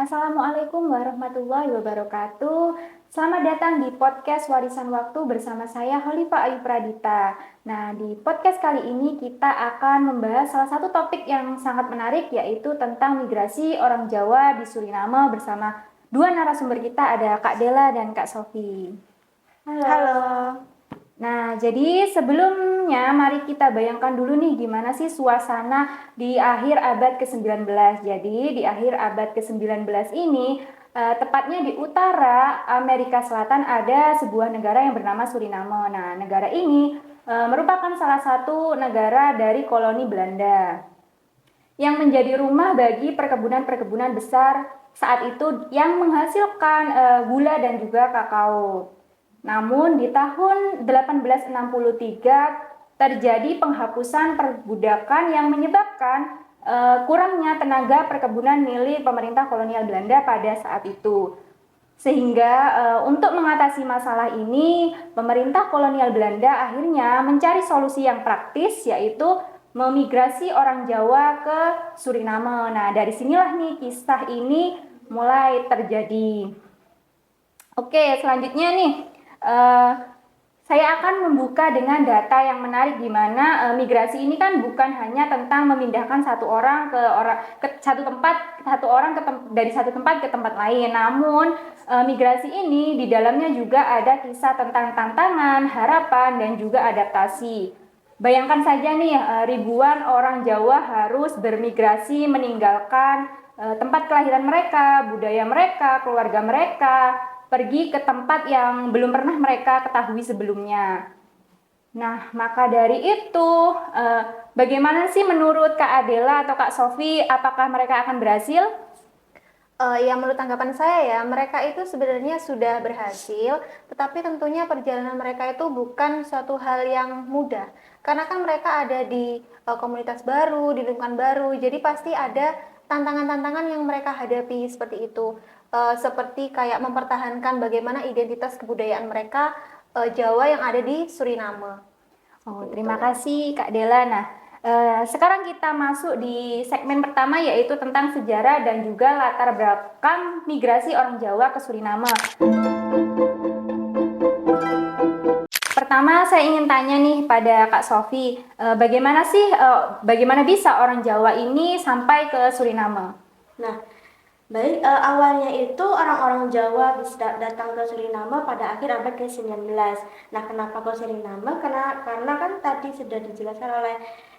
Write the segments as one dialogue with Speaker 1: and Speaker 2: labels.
Speaker 1: Assalamualaikum warahmatullahi wabarakatuh. Selamat datang di podcast Warisan Waktu bersama saya Holifa Ayu Pradita. Nah, di podcast kali ini kita akan membahas salah satu topik yang sangat menarik, yaitu tentang migrasi orang Jawa di Suriname bersama dua narasumber kita, ada Kak Dela dan Kak Sofi.
Speaker 2: Halo.
Speaker 1: Nah, jadi sebelumnya mari kita bayangkan dulu nih gimana sih suasana di akhir abad ke-19. Jadi di akhir abad ke-19 ini, tepatnya di utara Amerika Selatan ada sebuah negara yang bernama Suriname. Nah, negara ini merupakan salah satu negara dari koloni Belanda yang menjadi rumah bagi perkebunan-perkebunan besar saat itu yang menghasilkan gula dan juga kakao. Namun di tahun 1863 terjadi penghapusan perbudakan yang menyebabkan kurangnya tenaga perkebunan milik pemerintah kolonial Belanda pada saat itu. Sehingga untuk mengatasi masalah ini, pemerintah kolonial Belanda akhirnya mencari solusi yang praktis, yaitu memigrasi orang Jawa ke Suriname. Nah, dari sinilah nih kisah ini mulai terjadi. Oke, selanjutnya nih, saya akan membuka dengan data yang menarik, di mana migrasi ini kan bukan hanya tentang memindahkan satu orang ke satu tempat, dari satu tempat ke tempat lain. Namun migrasi ini di dalamnya juga ada kisah tentang tantangan, harapan, dan juga adaptasi. Bayangkan saja nih, ribuan orang Jawa harus bermigrasi meninggalkan tempat kelahiran mereka, budaya mereka, keluarga mereka, pergi ke tempat yang belum pernah mereka ketahui sebelumnya. Nah, maka dari itu, bagaimana sih menurut Kak Adela atau Kak Sofi, apakah mereka akan berhasil?
Speaker 2: Ya menurut tanggapan saya ya, mereka itu sebenarnya sudah berhasil, tetapi tentunya perjalanan mereka itu bukan suatu hal yang mudah. Karena kan mereka ada di komunitas baru, di lingkungan baru, jadi pasti ada tantangan-tantangan yang mereka hadapi seperti itu. Seperti kayak mempertahankan bagaimana identitas kebudayaan mereka Jawa yang ada di Suriname.
Speaker 1: Oh, terima kasih Kak Dela. Nah, sekarang kita masuk di segmen pertama, yaitu tentang sejarah dan juga latar belakang migrasi orang Jawa ke Suriname. Pertama, saya ingin tanya nih pada Kak Sofi, bagaimana bisa orang Jawa ini sampai ke Suriname?
Speaker 3: Nah, awalnya itu orang-orang Jawa bisa datang ke Suriname pada akhir abad ke-19. Nah, kenapa ke Suriname? Karena kan tadi sudah dijelaskan oleh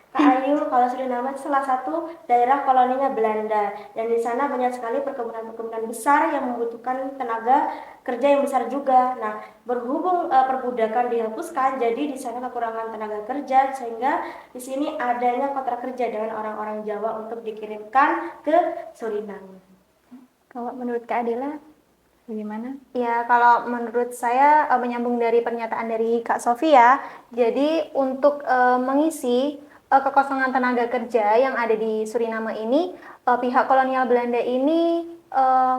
Speaker 3: Kak Ayu kalau Suriname itu salah satu daerah koloninya Belanda, dan di sana banyak sekali perkebunan-perkebunan besar yang membutuhkan tenaga kerja yang besar juga. Nah, berhubung perbudakan dihapuskan, jadi di sana kekurangan tenaga kerja, sehingga di sini adanya kontrak kerja dengan orang-orang Jawa untuk dikirimkan ke Suriname.
Speaker 1: Kalau menurut Kak Adela, bagaimana?
Speaker 2: Ya, kalau menurut saya menyambung dari pernyataan dari Kak Sofia, jadi untuk mengisi kekosongan tenaga kerja yang ada di Suriname ini, pihak kolonial Belanda ini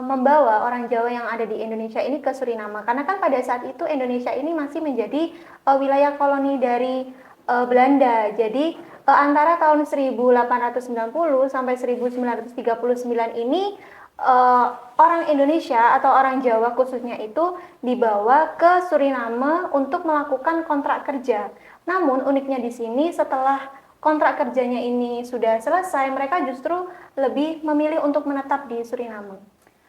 Speaker 2: membawa orang Jawa yang ada di Indonesia ini ke Suriname. Karena kan pada saat itu Indonesia ini masih menjadi wilayah koloni dari Belanda. Jadi antara tahun 1890 sampai 1939 ini orang Indonesia atau orang Jawa khususnya itu dibawa ke Suriname untuk melakukan kontrak kerja. Namun uniknya di sini, setelah kontrak kerjanya ini sudah selesai, mereka justru lebih memilih untuk menetap di Suriname.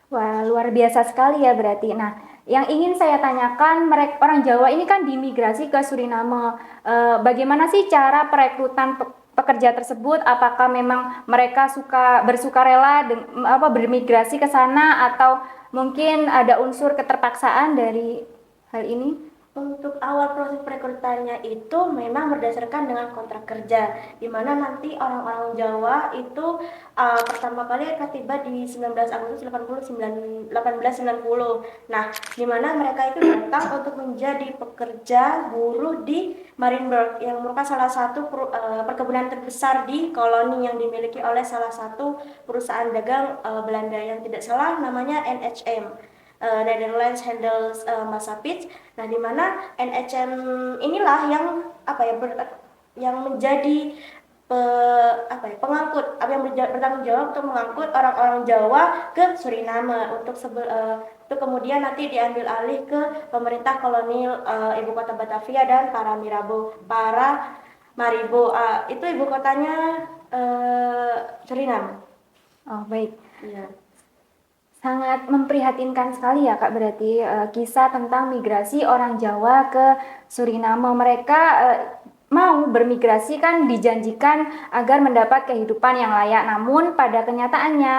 Speaker 1: Wah, luar biasa sekali ya berarti. Nah, yang ingin saya tanyakan, orang Jawa ini kan dimigrasi ke Suriname. Bagaimana sih cara perekrutan pekerja tersebut? Apakah memang mereka bersukarela bermigrasi ke sana, atau mungkin ada unsur keterpaksaan dari hal ini?
Speaker 3: Untuk awal proses perekrutannya itu memang berdasarkan dengan kontrak kerja, di mana nanti orang-orang Jawa itu pertama kali akan tiba di 19 Agustus 1890. Nah, di mana mereka itu datang untuk menjadi pekerja buruh di Marienburg, yang merupakan salah satu perkebunan terbesar di koloni yang dimiliki oleh salah satu perusahaan dagang Belanda, yang tidak salah namanya NHM. Netherlands Handels Massapits. Nah, di mana NHM inilah yang yang menjadi pengangkut, yang bertanggung jawab untuk mengangkut orang-orang Jawa ke Suriname untuk kemudian nanti diambil alih ke pemerintah kolonial ibu kota Batavia dan Paramaribo. Itu ibu kotanya Suriname.
Speaker 1: Oh, baik.
Speaker 3: Iya.
Speaker 1: Sangat memprihatinkan sekali ya Kak, berarti kisah tentang migrasi orang Jawa ke Suriname. Mereka mau bermigrasi kan dijanjikan agar mendapat kehidupan yang layak. Namun pada kenyataannya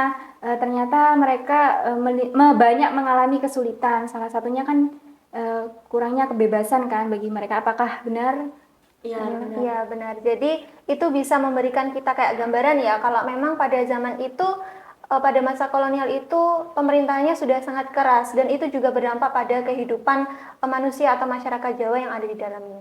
Speaker 1: ternyata mereka banyak mengalami kesulitan. Salah satunya kan kurangnya kebebasan kan bagi mereka. Apakah benar?
Speaker 3: Iya, benar.
Speaker 2: Iya benar. Jadi itu bisa memberikan kita kayak gambaran ya kalau memang pada zaman itu pada masa kolonial itu pemerintahnya sudah sangat keras dan itu juga berdampak pada kehidupan manusia atau masyarakat Jawa yang ada di dalamnya.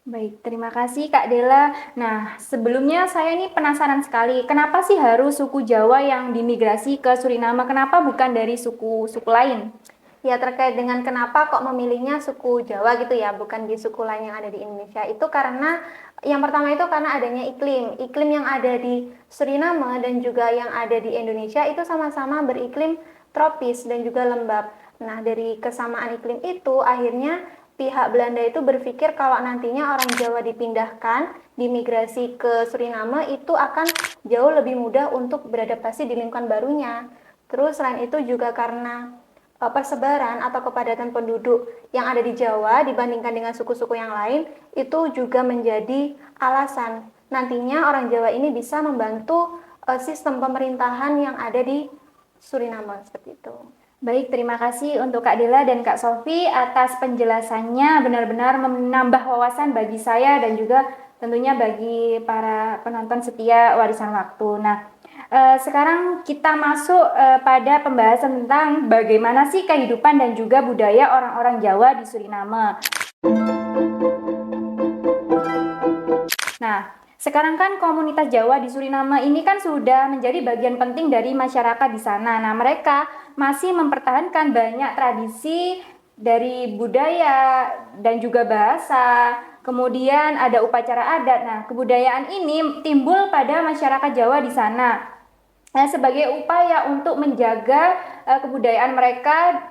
Speaker 1: Baik, terima kasih Kak Dela. Nah, sebelumnya saya ini penasaran sekali, kenapa sih harus suku Jawa yang dimigrasi ke Suriname? Kenapa bukan dari suku-suku lain?
Speaker 2: Ya terkait dengan kenapa kok memilihnya suku Jawa gitu ya, bukan di suku lain yang ada di Indonesia. Itu karena yang pertama itu karena adanya iklim. Iklim yang ada di Suriname dan juga yang ada di Indonesia itu sama-sama beriklim tropis dan juga lembab. Nah, dari kesamaan iklim itu akhirnya pihak Belanda itu berpikir kalau nantinya orang Jawa dipindahkan, dimigrasi ke Suriname itu akan jauh lebih mudah untuk beradaptasi di lingkungan barunya. Terus selain itu juga karena persebaran atau kepadatan penduduk yang ada di Jawa dibandingkan dengan suku-suku yang lain itu juga menjadi alasan nantinya orang Jawa ini bisa membantu sistem pemerintahan yang ada di Suriname seperti itu.
Speaker 1: Baik, terima kasih untuk Kak Dela dan Kak Sofi atas penjelasannya, benar-benar menambah wawasan bagi saya dan juga tentunya bagi para penonton setia Warisan Waktu. Nah, sekarang kita masuk pada pembahasan tentang bagaimana sih kehidupan dan juga budaya orang-orang Jawa di Suriname. Nah, sekarang kan komunitas Jawa di Suriname ini kan sudah menjadi bagian penting dari masyarakat di sana. Nah, mereka masih mempertahankan banyak tradisi dari budaya dan juga bahasa. Kemudian ada upacara adat. Nah, kebudayaan ini timbul pada masyarakat Jawa di sana. Nah, sebagai upaya untuk menjaga kebudayaan mereka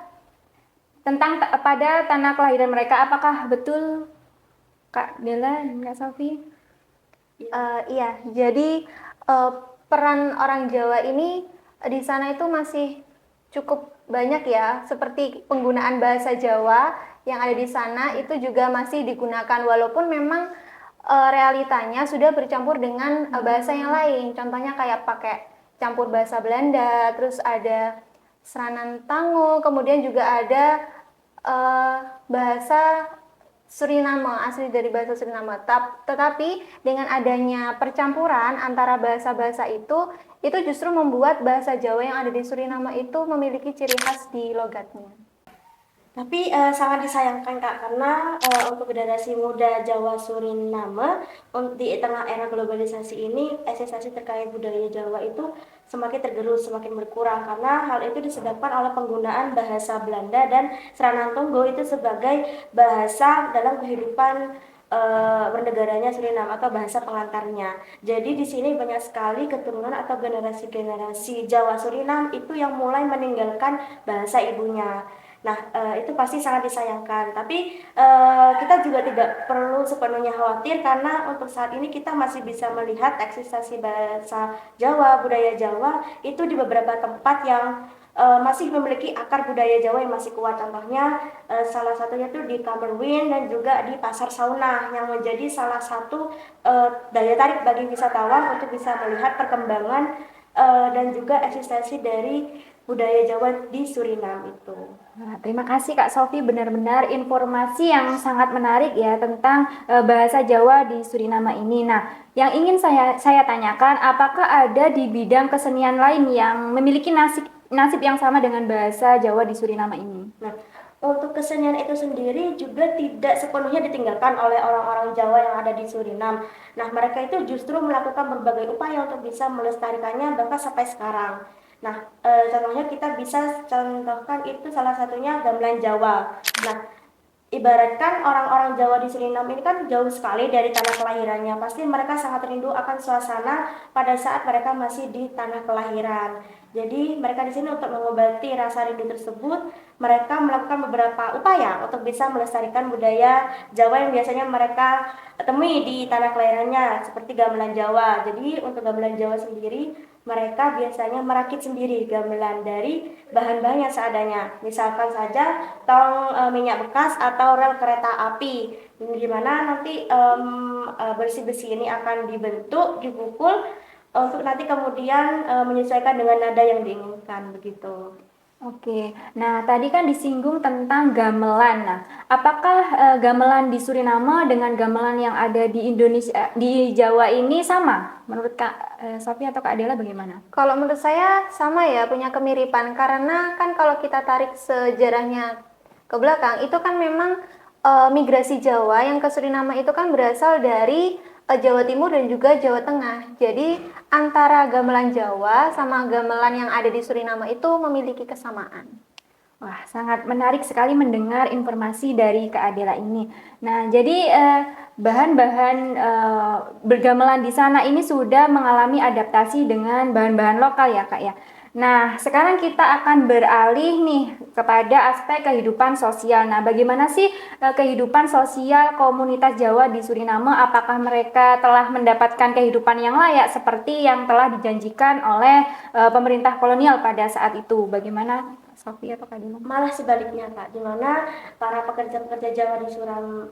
Speaker 1: pada tanah kelahiran mereka. Apakah betul Kak Dela dan Kak Sofi?
Speaker 2: Iya, jadi peran orang Jawa ini di sana itu masih cukup banyak ya, seperti penggunaan bahasa Jawa yang ada di sana itu juga masih digunakan walaupun memang realitanya sudah bercampur dengan bahasa yang lain. Contohnya kayak pakai campur bahasa Belanda, terus ada Seranan Tango, kemudian juga ada bahasa Suriname, asli dari bahasa Suriname. Tetapi dengan adanya percampuran antara bahasa-bahasa itu justru membuat bahasa Jawa yang ada di Suriname itu memiliki ciri khas di logatnya.
Speaker 3: Tapi sangat disayangkan Kak, karena untuk generasi muda Jawa Suriname di tengah era globalisasi ini, esensi terkait budaya Jawa itu semakin tergerus, semakin berkurang karena hal itu disebabkan oleh penggunaan bahasa Belanda dan Seranan Tonggo itu sebagai bahasa dalam kehidupan bernegaranya Suriname atau bahasa pengantarnya. Jadi di sini banyak sekali keturunan atau generasi-generasi Jawa Suriname itu yang mulai meninggalkan bahasa ibunya. Nah, itu pasti sangat disayangkan. Tapi kita juga tidak perlu sepenuhnya khawatir karena untuk saat ini kita masih bisa melihat eksistensi bahasa Jawa, budaya Jawa itu di beberapa tempat yang masih memiliki akar budaya Jawa yang masih kuat. Contohnya salah satunya itu di Kamerwin dan juga di Pasar Saunah yang menjadi salah satu daya tarik bagi wisatawan untuk bisa melihat perkembangan dan juga eksistensi dari budaya Jawa di Suriname itu.
Speaker 1: Nah, terima kasih Kak Sofi, benar-benar informasi yang sangat menarik ya tentang bahasa Jawa di Suriname ini. Nah, yang ingin saya tanyakan, apakah ada di bidang kesenian lain yang memiliki nasib yang sama dengan bahasa Jawa di Suriname ini?
Speaker 3: Nah, untuk kesenian itu sendiri juga tidak sepenuhnya ditinggalkan oleh orang-orang Jawa yang ada di Suriname. Nah, mereka itu justru melakukan berbagai upaya untuk bisa melestarikannya bahkan sampai sekarang. Nah, contohnya kita bisa contohkan itu salah satunya gamelan Jawa. Nah, ibaratkan orang-orang Jawa di Suriname ini kan jauh sekali dari tanah kelahirannya. Pasti mereka sangat rindu akan suasana pada saat mereka masih di tanah kelahiran. Jadi mereka di sini untuk mengobati rasa rindu tersebut, mereka melakukan beberapa upaya untuk bisa melestarikan budaya Jawa yang biasanya mereka temui di tanah kelahirannya, seperti gamelan Jawa. Jadi untuk gamelan Jawa sendiri, mereka biasanya merakit sendiri gamelan dari bahan-bahan yang seadanya. Misalkan saja tong minyak bekas atau rel kereta api, di mana nanti besi-besi ini akan dibentuk, dipukul untuk nanti kemudian menyesuaikan dengan nada yang diinginkan begitu.
Speaker 1: Oke, nah tadi kan disinggung tentang gamelan. Nah, apakah gamelan di Suriname dengan gamelan yang ada di Indonesia, di Jawa ini sama? Menurut Kak Sofi atau Kak Adela bagaimana?
Speaker 2: Kalau menurut saya sama ya, punya kemiripan karena kan kalau kita tarik sejarahnya ke belakang itu kan memang migrasi Jawa yang ke Suriname itu kan berasal dari Jawa Timur dan juga Jawa Tengah. Jadi antara gamelan Jawa sama gamelan yang ada di Suriname itu memiliki kesamaan.
Speaker 1: Wah, sangat menarik sekali mendengar informasi dari Kak Adela ini. Nah, jadi bahan-bahan bergamelan di sana ini sudah mengalami adaptasi dengan bahan-bahan lokal ya, Kak ya. Nah, sekarang kita akan beralih nih kepada aspek kehidupan sosial. Nah, bagaimana sih kehidupan sosial komunitas Jawa di Suriname? Apakah mereka telah mendapatkan kehidupan yang layak seperti yang telah dijanjikan oleh pemerintah kolonial pada saat itu? Bagaimana Sofi atau Kak Dina?
Speaker 3: Malah sebaliknya Kak, di mana para pekerja-pekerja Jawa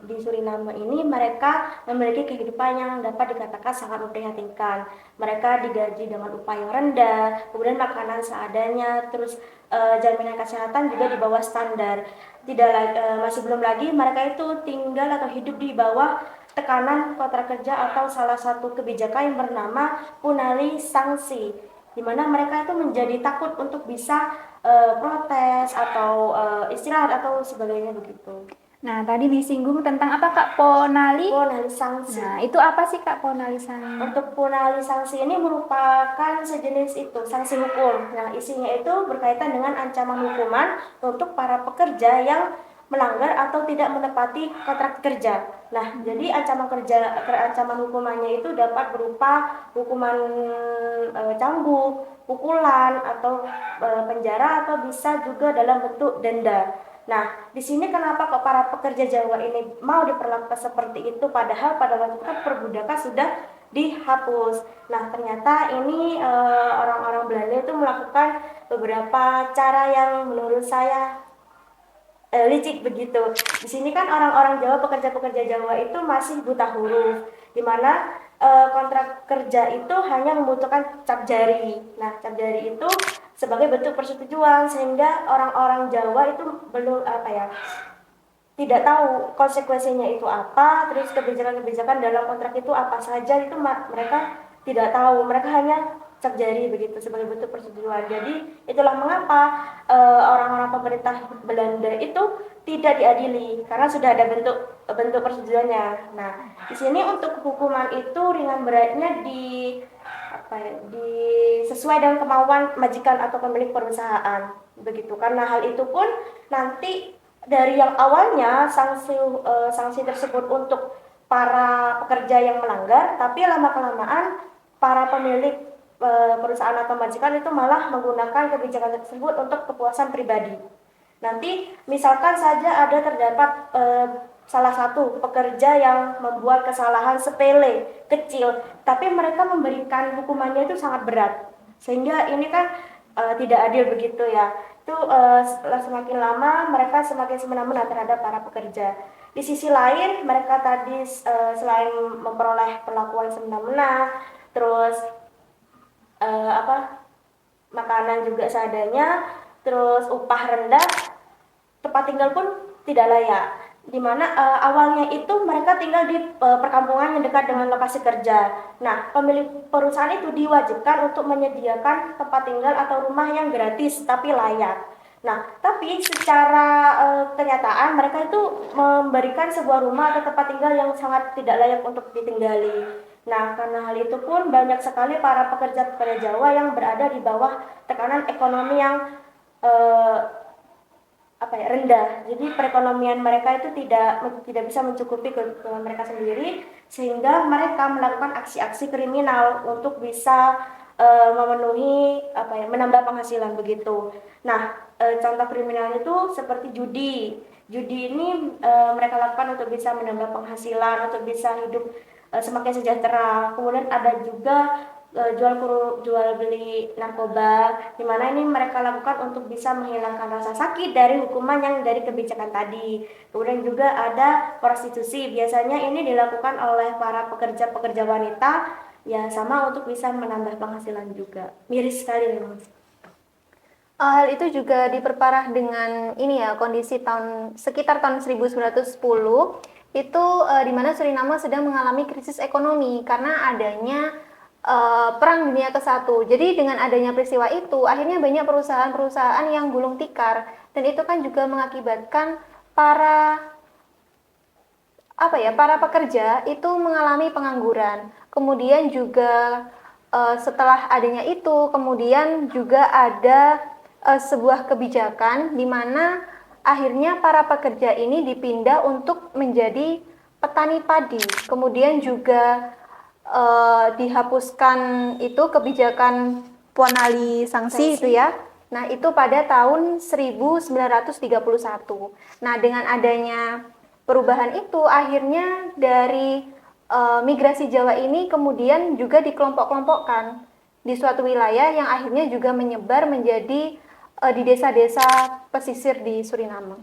Speaker 3: di Suriname ini mereka memiliki kehidupan yang dapat dikatakan sangat memprihatinkan. Mereka digaji dengan upah yang rendah, kemudian makanan seadanya, terus jaminan kesehatan juga di bawah standar. Masih belum lagi mereka itu tinggal atau hidup di bawah tekanan kontrak kerja atau salah satu kebijakan yang bernama punali sanksi, di mana mereka itu menjadi takut untuk bisa protes atau istirahat atau sebagainya begitu.
Speaker 1: Nah, tadi disinggung tentang apa Kak? Ponali?
Speaker 3: Punali sanksi.
Speaker 1: Nah, itu apa sih Kak ponali sanksi?
Speaker 3: Untuk punali sanksi ini merupakan sejenis itu sanksi hukum. Nah, isinya itu berkaitan dengan ancaman hukuman untuk para pekerja yang melanggar atau tidak menepati kontrak kerja. Nah, jadi ancaman hukumannya itu dapat berupa hukuman cambuk, pukulan atau penjara atau bisa juga dalam bentuk denda. Nah, di sini kenapa kok para pekerja Jawa ini mau diperlakukan seperti itu padahal pada waktu itu perbudakan sudah dihapus. Nah, ternyata ini orang-orang Belanda itu melakukan beberapa cara yang menurut saya licik begitu. Di sini kan orang-orang Jawa, pekerja-pekerja Jawa itu masih buta huruf, di mana kontrak kerja itu hanya membutuhkan cap jari. Nah, cap jari itu sebagai bentuk persetujuan sehingga orang-orang Jawa itu belum tidak tahu konsekuensinya itu apa, terus kebijakan-kebijakan dalam kontrak itu apa saja itu mereka tidak tahu. Mereka hanya cap jari begitu sebagai bentuk persetujuan. Jadi itulah mengapa orang-orang pemerintah Belanda itu tidak diadili karena sudah ada bentuk persetujuannya. Nah, di sini untuk hukuman itu ringan beratnya sesuai dengan kemauan majikan atau pemilik perusahaan begitu. Karena hal itu pun nanti dari yang awalnya sanksi tersebut untuk para pekerja yang melanggar, tapi lama-kelamaan para pemilik perusahaan atau majikan itu malah menggunakan kebijakan tersebut untuk kepuasan pribadi. Nanti misalkan saja ada terdapat salah satu pekerja yang membuat kesalahan sepele, kecil, tapi mereka memberikan hukumannya itu sangat berat. Sehingga ini kan tidak adil begitu ya. Itu semakin lama mereka semakin semena-mena terhadap para pekerja. Di sisi lain mereka tadi selain memperoleh perlakuan semena-mena, terus makanan juga seadanya, terus upah rendah, tempat tinggal pun tidak layak. Dimana awalnya itu mereka tinggal di perkampungan yang dekat dengan lokasi kerja. Nah, pemilik perusahaan itu diwajibkan untuk menyediakan tempat tinggal atau rumah yang gratis tapi layak. Nah, tapi secara kenyataan mereka itu memberikan sebuah rumah atau tempat tinggal yang sangat tidak layak untuk ditinggali. Nah, karena hal itu pun banyak sekali para pekerja-pekerja Jawa yang berada di bawah tekanan ekonomi yang rendah. Jadi perekonomian mereka itu tidak bisa mencukupi kebutuhan mereka sendiri, sehingga mereka melakukan aksi-aksi kriminal untuk bisa memenuhi menambah penghasilan begitu. Nah, contoh kriminal itu seperti judi. Judi ini mereka lakukan untuk bisa menambah penghasilan, untuk bisa hidup semakin sejahtera. Kemudian ada juga jual beli narkoba, di mana ini mereka lakukan untuk bisa menghilangkan rasa sakit dari hukuman yang dari kebijakan tadi. Kemudian juga ada prostitusi, biasanya ini dilakukan oleh para pekerja-pekerja wanita, ya sama untuk bisa menambah penghasilan juga. Miris sekali memang.
Speaker 2: Hal itu juga diperparah dengan ini ya, kondisi sekitar tahun 1910 itu di mana Suriname sedang mengalami krisis ekonomi karena adanya Perang Dunia ke-1. Jadi dengan adanya peristiwa itu, akhirnya banyak perusahaan-perusahaan yang gulung tikar, dan itu kan juga mengakibatkan para para pekerja itu mengalami pengangguran. Kemudian juga setelah adanya itu, kemudian juga ada sebuah kebijakan di mana akhirnya para pekerja ini dipindah untuk menjadi petani padi. Kemudian juga dihapuskan itu kebijakan Puanali Sanksi itu ya. Nah, itu pada tahun 1931. Nah, dengan adanya perubahan itu akhirnya dari migrasi Jawa ini kemudian juga dikelompok-kelompokkan di suatu wilayah yang akhirnya juga menyebar menjadi di desa-desa pesisir di Suriname.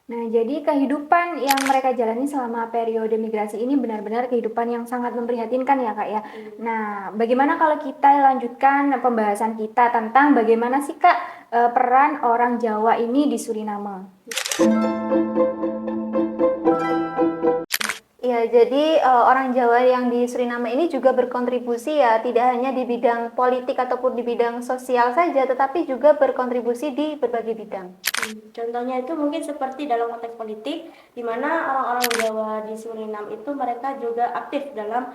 Speaker 1: Nah, jadi kehidupan yang mereka jalani selama periode migrasi ini benar-benar kehidupan yang sangat memprihatinkan ya Kak ya. Nah, bagaimana kalau kita lanjutkan pembahasan kita tentang bagaimana sih Kak peran orang Jawa ini di Suriname?
Speaker 2: Ya, jadi orang Jawa yang di Suriname ini juga berkontribusi ya, tidak hanya di bidang politik ataupun di bidang sosial saja, tetapi juga berkontribusi di berbagai bidang.
Speaker 3: Contohnya itu mungkin seperti dalam konteks politik, di mana orang-orang Jawa di Suriname itu mereka juga aktif dalam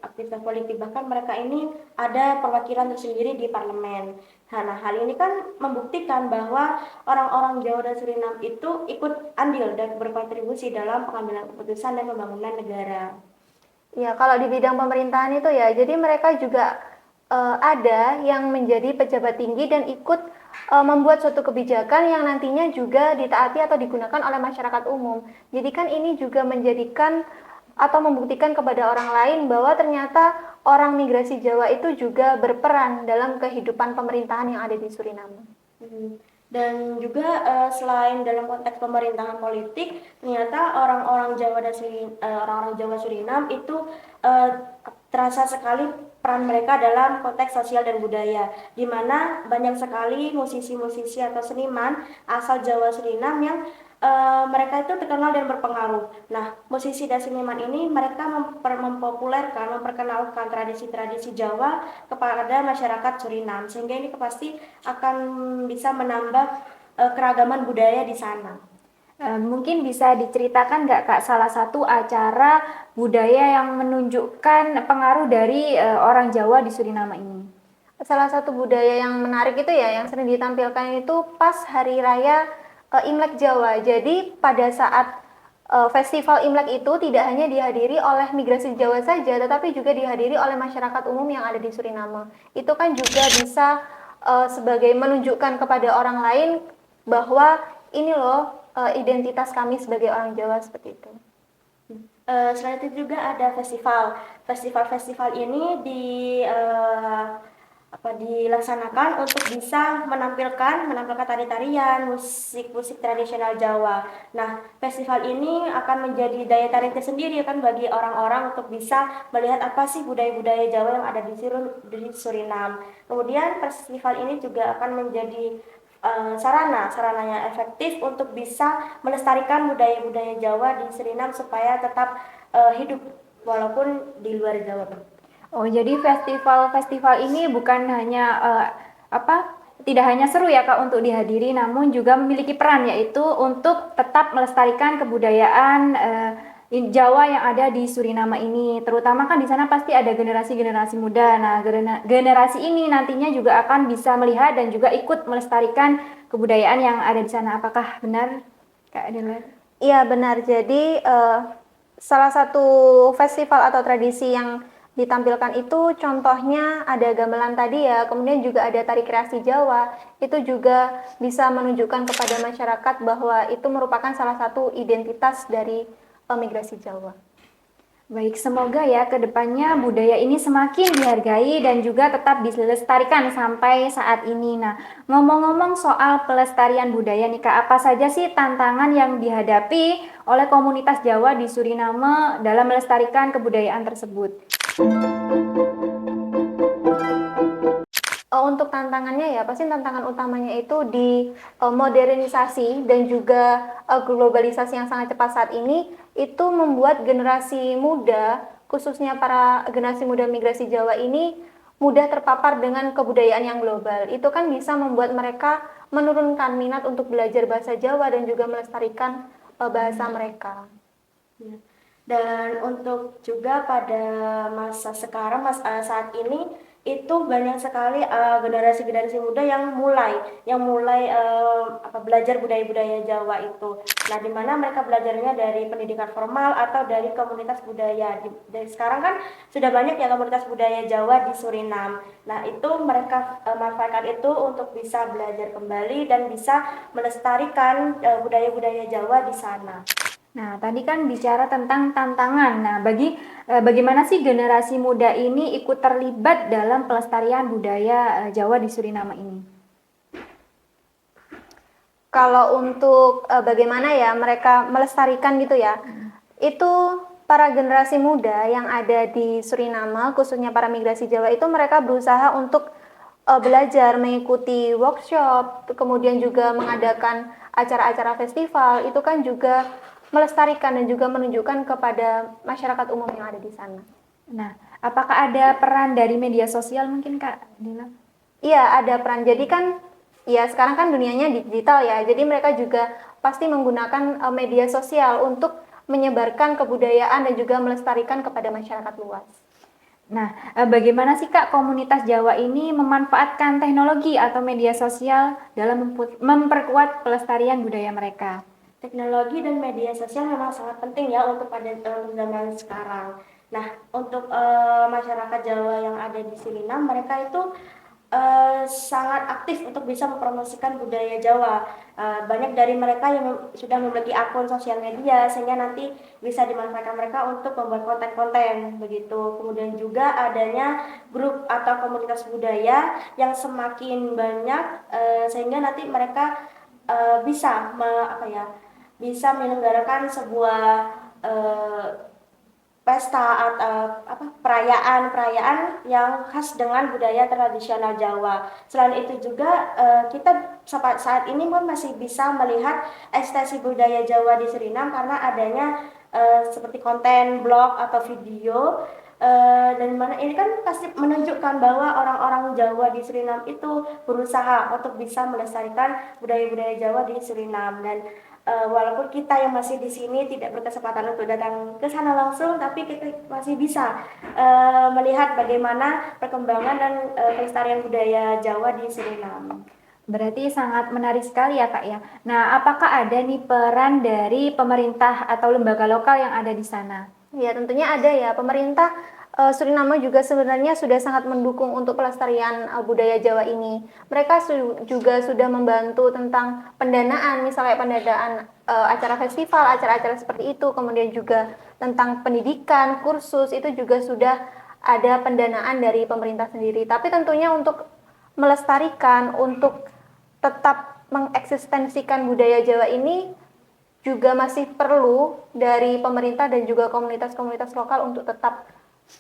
Speaker 3: aktivitas politik, bahkan mereka ini ada perwakilan tersendiri di parlemen. Nah, hal ini kan membuktikan bahwa orang-orang Jawa dan Suriname itu ikut andil dan berkontribusi dalam pengambilan keputusan dan pembangunan negara.
Speaker 2: Ya, kalau di bidang pemerintahan itu ya, jadi mereka juga ada yang menjadi pejabat tinggi dan ikut membuat suatu kebijakan yang nantinya juga ditaati atau digunakan oleh masyarakat umum. Jadi kan ini juga menjadikan atau membuktikan kepada orang lain bahwa ternyata orang migrasi Jawa itu juga berperan dalam kehidupan pemerintahan yang ada di Suriname.
Speaker 3: Dan juga selain dalam konteks pemerintahan politik, ternyata orang-orang Jawa Suriname itu terasa sekali peran mereka dalam konteks sosial dan budaya, di mana banyak sekali musisi-musisi atau seniman asal Jawa Suriname yang mereka itu terkenal dan berpengaruh. Nah, musisi dan seniman ini mereka memperkenalkan tradisi-tradisi Jawa kepada masyarakat Suriname, sehingga ini pasti akan bisa menambah keragaman budaya di sana.
Speaker 1: Mungkin bisa diceritakan nggak Kak salah satu acara budaya yang menunjukkan pengaruh dari orang Jawa di Suriname ini?
Speaker 2: Salah satu budaya yang menarik itu ya, yang sering ditampilkan itu pas hari raya Imlek Jawa. Jadi pada saat festival Imlek itu tidak hanya dihadiri oleh migrasi Jawa saja, tetapi juga dihadiri oleh masyarakat umum yang ada di Suriname. Itu kan juga bisa sebagai menunjukkan kepada orang lain bahwa ini loh identitas kami sebagai orang Jawa, seperti itu.
Speaker 3: Selain itu juga ada festival ini dilaksanakan untuk bisa menampilkan tari-tarian, musik-musik tradisional Jawa. Nah, festival ini akan menjadi daya tarik tersendiri kan bagi orang-orang untuk bisa melihat apa sih budaya-budaya Jawa yang ada di Suriname. Kemudian festival ini juga akan menjadi sarananya efektif untuk bisa melestarikan budaya-budaya Jawa di Suriname supaya tetap hidup walaupun di luar Jawa.
Speaker 1: Oh, jadi festival-festival ini bukan hanya tidak hanya seru ya Kak untuk dihadiri, namun juga memiliki peran yaitu untuk tetap melestarikan kebudayaan Jawa yang ada di Suriname ini, terutama kan di sana pasti ada generasi-generasi muda. Nah, generasi ini nantinya juga akan bisa melihat dan juga ikut melestarikan kebudayaan yang ada di sana. Apakah benar, Kak Adela?
Speaker 2: Iya benar. Jadi salah satu festival atau tradisi yang ditampilkan itu contohnya ada gamelan tadi ya, kemudian juga ada tari kreasi Jawa. Itu juga bisa menunjukkan kepada masyarakat bahwa itu merupakan salah satu identitas dari migrasi Jawa.
Speaker 1: Baik, semoga ya ke depannya budaya ini semakin dihargai dan juga tetap dilestarikan sampai saat ini. Nah, ngomong-ngomong soal pelestarian budaya nih Kak, apa saja sih tantangan yang dihadapi oleh komunitas Jawa di Suriname dalam melestarikan kebudayaan tersebut?
Speaker 2: Untuk tantangannya ya, pasti tantangan utamanya itu di modernisasi dan juga globalisasi yang sangat cepat saat ini, itu membuat generasi muda, khususnya para generasi muda migrasi Jawa ini, mudah terpapar dengan kebudayaan yang global. Itu kan bisa membuat mereka menurunkan minat untuk belajar bahasa Jawa dan juga melestarikan bahasa mereka.
Speaker 3: Ya. Dan untuk juga pada masa sekarang, saat ini itu banyak sekali generasi-generasi muda yang mulai belajar budaya-budaya Jawa itu. Nah, di mana mereka belajarnya dari pendidikan formal atau dari komunitas budaya. Dari sekarang kan sudah banyak ya komunitas budaya Jawa di Suriname. Nah, itu mereka manfaatkan itu untuk bisa belajar kembali dan bisa melestarikan budaya-budaya Jawa di sana.
Speaker 1: Nah, tadi kan bicara tentang tantangan. Nah, bagaimana sih generasi muda ini ikut terlibat dalam pelestarian budaya Jawa di Suriname ini?
Speaker 2: Kalau untuk bagaimana ya mereka melestarikan gitu ya, itu para generasi muda yang ada di Suriname, khususnya para migrasi Jawa itu mereka berusaha untuk belajar, mengikuti workshop, kemudian juga mengadakan acara-acara festival, itu kan juga melestarikan dan juga menunjukkan kepada masyarakat umum yang ada di sana.
Speaker 1: Nah, apakah ada peran dari media sosial mungkin Kak Dila?
Speaker 2: Iya, ada peran. Jadi kan ya sekarang kan dunianya digital ya. Jadi mereka juga pasti menggunakan media sosial untuk menyebarkan kebudayaan dan juga melestarikan kepada masyarakat luas.
Speaker 1: Nah, bagaimana sih Kak komunitas Jawa ini memanfaatkan teknologi atau media sosial dalam memperkuat pelestarian budaya mereka?
Speaker 3: Teknologi dan media sosial memang sangat penting ya untuk pada zaman sekarang. Nah, untuk masyarakat Jawa yang ada di Suriname, mereka itu sangat aktif untuk bisa mempromosikan budaya Jawa. Banyak dari mereka yang sudah memiliki akun sosial media sehingga nanti bisa dimanfaatkan mereka untuk membuat konten-konten begitu. Kemudian juga adanya grup atau komunitas budaya yang semakin banyak sehingga nanti mereka bisa menyelenggarakan sebuah pesta atau perayaan yang khas dengan budaya tradisional Jawa. Selain itu juga kita saat ini pun masih bisa melihat ekstensi budaya Jawa di Suriname karena adanya seperti konten blog atau video dan mana ini kan pasti menunjukkan bahwa orang-orang Jawa di Suriname itu berusaha untuk bisa melestarikan budaya-budaya Jawa di Suriname dan walaupun kita yang masih di sini tidak berkesempatan untuk datang ke sana langsung, tapi kita masih bisa melihat bagaimana perkembangan dan pelestarian budaya Jawa di Suriname.
Speaker 1: Berarti sangat menarik sekali ya Kak ya. Nah, apakah ada nih peran dari pemerintah atau lembaga lokal yang ada di sana?
Speaker 2: Ya, tentunya ada ya. Pemerintah Suriname juga sebenarnya sudah sangat mendukung untuk pelestarian budaya Jawa ini. Mereka juga sudah membantu tentang pendanaan, misalnya pendanaan acara festival, acara-acara seperti itu. Kemudian juga tentang pendidikan, kursus, itu juga sudah ada pendanaan dari pemerintah sendiri. Tapi tentunya untuk melestarikan, untuk tetap mengeksistensikan budaya Jawa ini juga masih perlu dari pemerintah dan juga komunitas-komunitas lokal untuk tetap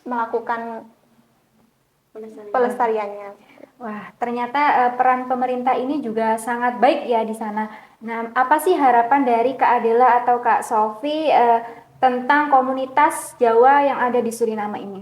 Speaker 2: melakukan pelestariannya.
Speaker 1: Wah, ternyata peran pemerintah ini juga sangat baik ya di sana. Nah, apa sih harapan dari Kak Adela atau Kak Sofi tentang komunitas Jawa yang ada di Suriname ini?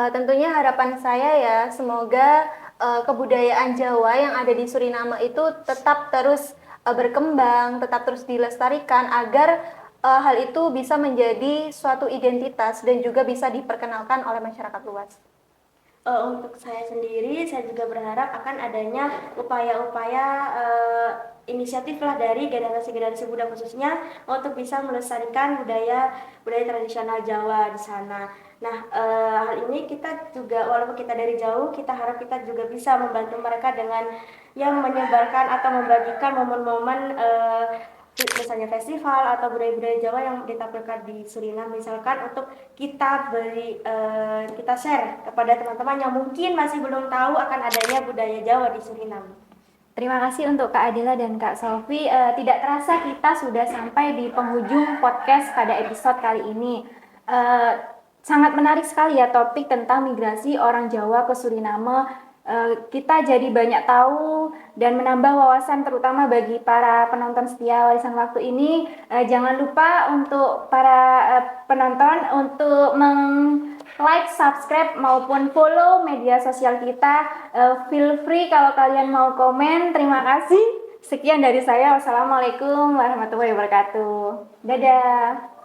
Speaker 2: Tentunya harapan saya ya, semoga kebudayaan Jawa yang ada di Suriname itu tetap terus berkembang, tetap terus dilestarikan agar hal itu bisa menjadi suatu identitas dan juga bisa diperkenalkan oleh masyarakat luas.
Speaker 3: Untuk saya sendiri, saya juga berharap akan adanya upaya-upaya inisiatif lah dari generasi-generasi muda khususnya untuk bisa melestarikan budaya tradisional Jawa di sana. Nah, hal ini kita juga walaupun kita dari jauh, kita harap kita juga bisa membantu mereka dengan yang menyebarkan atau membagikan momen-momen misalnya festival atau budaya-budaya Jawa yang ditampilkan di Suriname, misalkan untuk kita kita share kepada teman-teman yang mungkin masih belum tahu akan adanya budaya Jawa di Suriname.
Speaker 1: Terima kasih untuk Kak Adila dan Kak Sofi. Tidak terasa kita sudah sampai di penghujung podcast pada episode kali ini. Sangat menarik sekali ya topik tentang migrasi orang Jawa ke Suriname. Kita jadi banyak tahu dan menambah wawasan terutama bagi para penonton setia Warisan Waktu ini. Jangan lupa untuk para penonton untuk like, subscribe maupun follow media sosial kita. Feel free kalau kalian mau komen. Terima kasih. Sekian dari saya. Wassalamualaikum warahmatullahi wabarakatuh. Dadah.